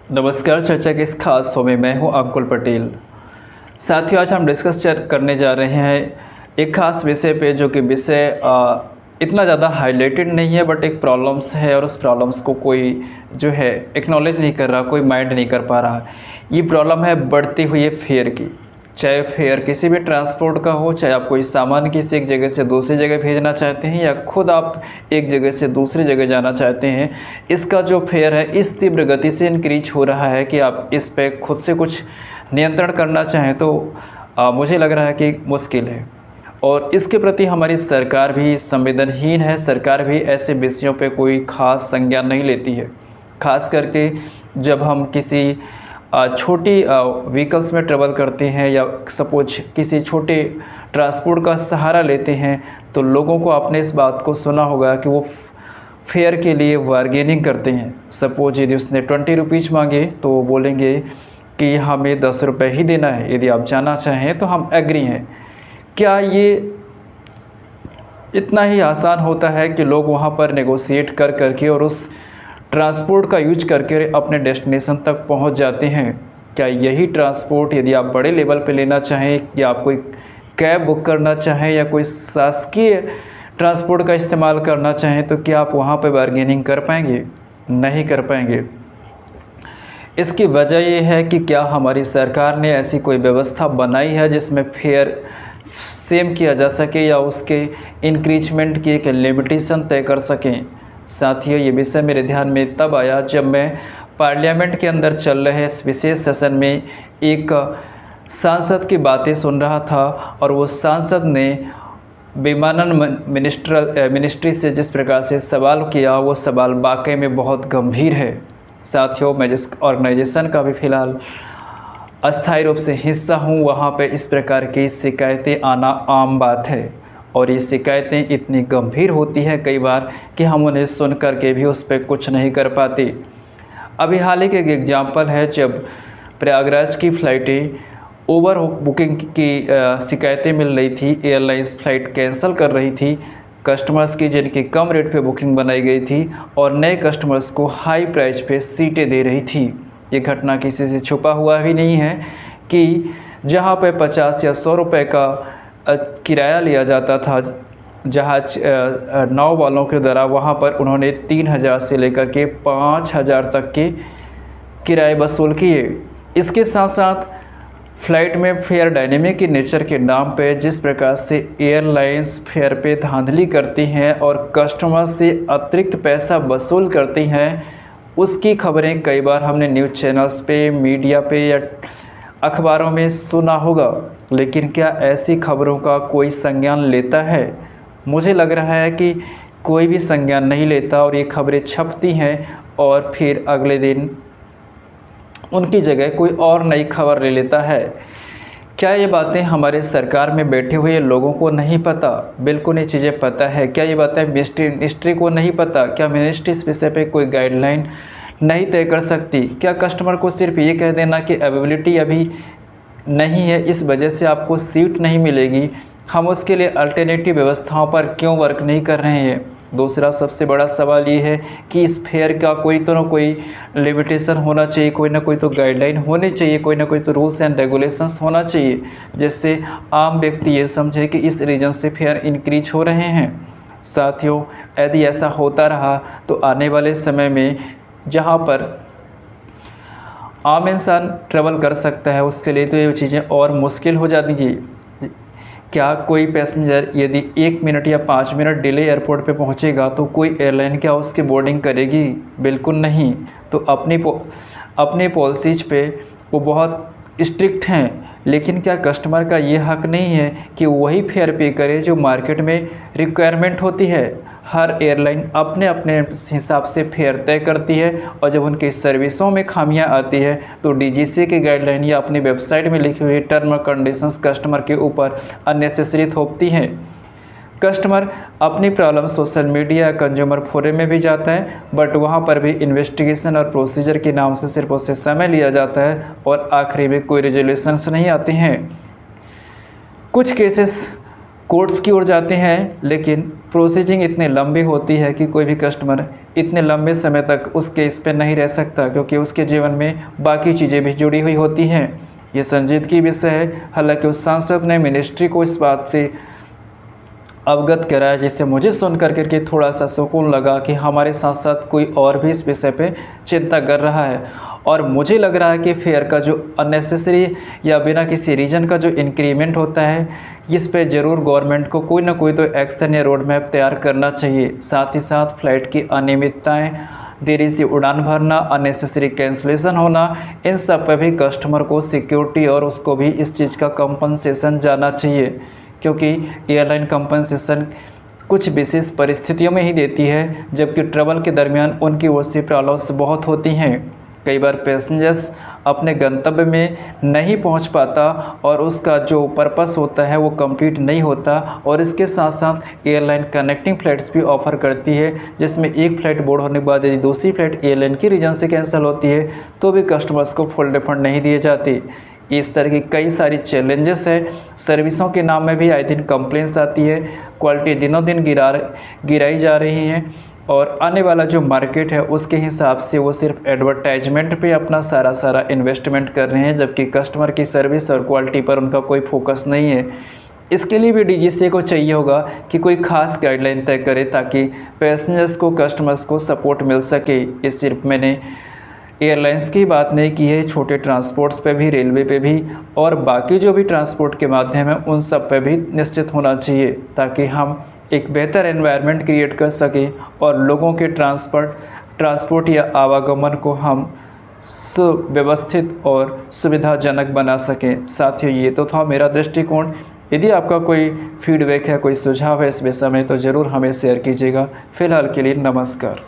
नमस्कार। चर्चा के इस खास शो में मैं हूं अंकुल पटेल। साथियों, आज हम डिस्कस करने जा रहे हैं एक खास विषय पे, जो कि विषय इतना ज़्यादा हाईलाइटेड नहीं है, बट एक प्रॉब्लम्स है और उस प्रॉब्लम्स को कोई जो है एक्नॉलेज नहीं कर रहा, कोई माइंड नहीं कर पा रहा। ये प्रॉब्लम है बढ़ती हुई फेयर की। चाहे फेयर किसी भी ट्रांसपोर्ट का हो, चाहे आप कोई सामान किसी एक जगह से दूसरी जगह भेजना चाहते हैं या खुद आप एक जगह से दूसरी जगह जाना चाहते हैं, इसका जो फेयर है इस तीव्र गति से इंक्रीज हो रहा है कि आप इस पे खुद से कुछ नियंत्रण करना चाहें तो मुझे लग रहा है कि मुश्किल है। और इसके प्रति हमारी सरकार भी संवेदनहीन है। सरकार भी ऐसे विषयों पे कोई खास संज्ञान नहीं लेती है। खास करके जब हम किसी छोटी व्हीकल्स में ट्रेवल करते हैं या सपोज किसी छोटे ट्रांसपोर्ट का सहारा लेते हैं, तो लोगों को आपने इस बात को सुना होगा कि वो फेयर के लिए बार्गेनिंग करते हैं। सपोज यदि उसने 20 रुपीज़ मांगे तो वो बोलेंगे कि हमें 10 रुपये ही देना है, यदि आप जाना चाहें तो हम एग्री हैं। क्या ये इतना ही आसान होता है कि लोग वहाँ पर नेगोशिएट कर करके और उस ट्रांसपोर्ट का यूज करके अपने डेस्टिनेशन तक पहुँच जाते हैं? क्या यही ट्रांसपोर्ट यदि आप बड़े लेवल पे लेना चाहें या आप कोई कैब बुक करना चाहें या कोई शासकीय ट्रांसपोर्ट का इस्तेमाल करना चाहें, तो क्या आप वहाँ पे बार्गेनिंग कर पाएंगे? नहीं कर पाएंगे। इसकी वजह ये है कि क्या हमारी सरकार ने ऐसी कोई व्यवस्था बनाई है जिसमें फेयर सेम किया जा सके या उसके इंक्रीजमेंट की एक लिमिटेशन तय कर सकें। साथियों, ये विषय मेरे ध्यान में तब आया जब मैं पार्लियामेंट के अंदर चल रहे इस विशेष सेशन में एक सांसद की बातें सुन रहा था और वो सांसद ने विमानन मिनिस्ट्री से जिस प्रकार से सवाल किया, वो सवाल वाकई में बहुत गंभीर है। साथियों, मैं जिस ऑर्गेनाइजेशन का भी फ़िलहाल अस्थायी रूप से हिस्सा हूँ, वहाँ पे इस प्रकार की शिकायतें आना आम बात है और ये शिकायतें इतनी गंभीर होती हैं कई बार कि हम उन्हें सुन कर के भी उस पर कुछ नहीं कर पाते। अभी हाल ही के एक एग्जाम्पल है, जब प्रयागराज की फ़्लाइटें ओवर बुकिंग की शिकायतें मिल रही थी, एयरलाइंस फ़्लाइट कैंसिल कर रही थी कस्टमर्स की जिनकी कम रेट पे बुकिंग बनाई गई थी और नए कस्टमर्स को हाई प्राइस पे सीटें दे रही थी। ये घटना किसी से छुपा हुआ भी नहीं है कि जहाँ पे 50 या 100 रुपये का किराया लिया जाता था जहाज नाव वालों के द्वारा, वहाँ पर उन्होंने 3000 से लेकर के 5000 तक के किराए वसूल किए। इसके साथ साथ फ़्लाइट में फेयर डायनेमिक की नेचर के नाम पे जिस प्रकार से एयरलाइंस फेयर पे धांधली करती हैं और कस्टमर से अतिरिक्त पैसा वसूल करती हैं, उसकी खबरें कई बार हमने न्यूज़ चैनल्स पे, मीडिया पे या अखबारों में सुना होगा। लेकिन क्या ऐसी खबरों का कोई संज्ञान लेता है? मुझे लग रहा है कि कोई भी संज्ञान नहीं लेता और ये खबरें छपती हैं और फिर अगले दिन उनकी जगह कोई और नई खबर ले लेता है। क्या ये बातें हमारे सरकार में बैठे हुए लोगों को नहीं पता? बिल्कुल ये चीज़ें पता है। क्या ये बातें मिनिस्ट्री को नहीं पता? क्या मिनिस्ट्री इस विषय पे कोई गाइडलाइन नहीं तय कर सकती? क्या कस्टमर को सिर्फ ये कह देना कि अवेलेबिलिटी अभी नहीं है, इस वजह से आपको सीट नहीं मिलेगी, हम उसके लिए अल्टरनेटिव व्यवस्थाओं पर क्यों वर्क नहीं कर रहे हैं? दूसरा सबसे बड़ा सवाल ये है कि इस फेयर का कोई तो ना कोई लिमिटेशन होना चाहिए, कोई ना कोई तो गाइडलाइन होनी चाहिए, कोई ना कोई तो रूल्स एंड रेगुलेशंस होना चाहिए, जिससे आम व्यक्ति ये समझे कि इस रीजन से फेयर इंक्रीज हो रहे हैं। साथियों, यदि ऐसा होता रहा तो आने वाले समय में जहाँ पर आम इंसान ट्रेवल कर सकता है, उसके लिए तो ये चीज़ें और मुश्किल हो जाएंगी। क्या कोई पैसेंजर यदि 1 मिनट या 5 मिनट डिले एयरपोर्ट पे पहुंचेगा तो कोई एयरलाइन क्या उसकी बोर्डिंग करेगी? बिल्कुल नहीं। तो अपनी पॉलिसीज पे वो बहुत स्ट्रिक्ट हैं, लेकिन क्या कस्टमर का ये हक नहीं है कि वही फेयर पे करे जो मार्केट में रिक्वायरमेंट होती है? हर एयरलाइन अपने अपने हिसाब से फेयर तय करती है और जब उनकी सर्विसों में खामियां आती है तो डीजीसीए की गाइडलाइन या अपनी वेबसाइट में लिखी हुई टर्म और कंडीशंस कस्टमर के ऊपर अननेसेसरी थोपती हैं। कस्टमर अपनी problem social media consumer forum में भी जाता है, बट वहाँ पर भी इन्वेस्टिगेशन और प्रोसीजर के नाम से सिर्फ उससे समय लिया जाता है और आखिरी में कोई रेजोल्यूशंस नहीं आते हैं। कुछ केसेस कोर्ट्स की ओर जाते हैं, लेकिन प्रोसीजिंग इतनी लंबी होती है कि कोई भी कस्टमर इतने लंबे समय तक उसके इस पे नहीं रह सकता, क्योंकि उसके जीवन में बाकी चीज़ें भी जुड़ी हुई होती हैं। ये संजीदगी विषय है। हालांकि उस सांसद ने मिनिस्ट्री को इस बात से अवगत कराया, जिससे मुझे सुन करके थोड़ा सा सुकून लगा कि हमारे साथ साथ कोई और भी इस विषय पे चिंता कर रहा है। और मुझे लग रहा है कि फेयर का जो अननेसेसरी या बिना किसी रीज़न का जो इंक्रीमेंट होता है, इस पे ज़रूर गवर्नमेंट को कोई ना कोई तो एक्शन या रोड मैप तैयार करना चाहिए। साथ ही साथ फ्लाइट की अनियमितताएँ, देरी से उड़ान भरना, अननेसेसरी कैंसिलेशन होना, इन सब पर भी कस्टमर को सिक्योरिटी और उसको भी इस चीज़ का कंपनसेशन जाना चाहिए, क्योंकि एयरलाइन कंपनसेशन कुछ विशेष परिस्थितियों में ही देती है, जबकि ट्रैवल के दरमियान उनकी ओर से प्रॉब्लम्स बहुत होती हैं। कई बार पैसेंजर्स अपने गंतव्य में नहीं पहुंच पाता और उसका जो पर्पस होता है वो कंप्लीट नहीं होता। और इसके साथ साथ एयरलाइन कनेक्टिंग फ़्लाइट्स भी ऑफ़र करती है, जिसमें एक फ़्लाइट बोर्ड होने के बाद यदि दूसरी फ़्लाइट एयरलाइन की रीज़न से कैंसिल होती है तो भी कस्टमर्स को फुल रिफंड नहीं दिए जाते। इस तरह की कई सारी चैलेंजेस है। सर्विसों के नाम में भी आए दिन कंप्लेंट्स आती है, क्वालिटी दिनों दिन गिराई जा रही हैं। और आने वाला जो मार्केट है उसके हिसाब से वो सिर्फ एडवर्टाइजमेंट पे अपना सारा इन्वेस्टमेंट कर रहे हैं, जबकि कस्टमर की सर्विस और क्वालिटी पर उनका कोई फोकस नहीं है। इसके लिए भी डीजीसीए को चाहिए होगा कि कोई खास गाइडलाइन तय करे, ताकि पैसेंजर्स को, कस्टमर्स को सपोर्ट मिल सके। इस सिर्फ मैंने एयरलाइंस की बात नहीं की है, छोटे ट्रांसपोर्ट्स पे भी, रेलवे पे भी और बाकी जो भी ट्रांसपोर्ट के माध्यम है उन सब पे भी निश्चित होना चाहिए, ताकि हम एक बेहतर एनवायरनमेंट क्रिएट कर सकें और लोगों के ट्रांसपोर्ट या आवागमन को हम सुव्यवस्थित और सुविधाजनक बना सकें। साथियों, ये तो था मेरा दृष्टिकोण। यदि आपका कोई फीडबैक है, कोई सुझाव है इस विषय में, तो ज़रूर हमें शेयर कीजिएगा। फिलहाल के लिए नमस्कार।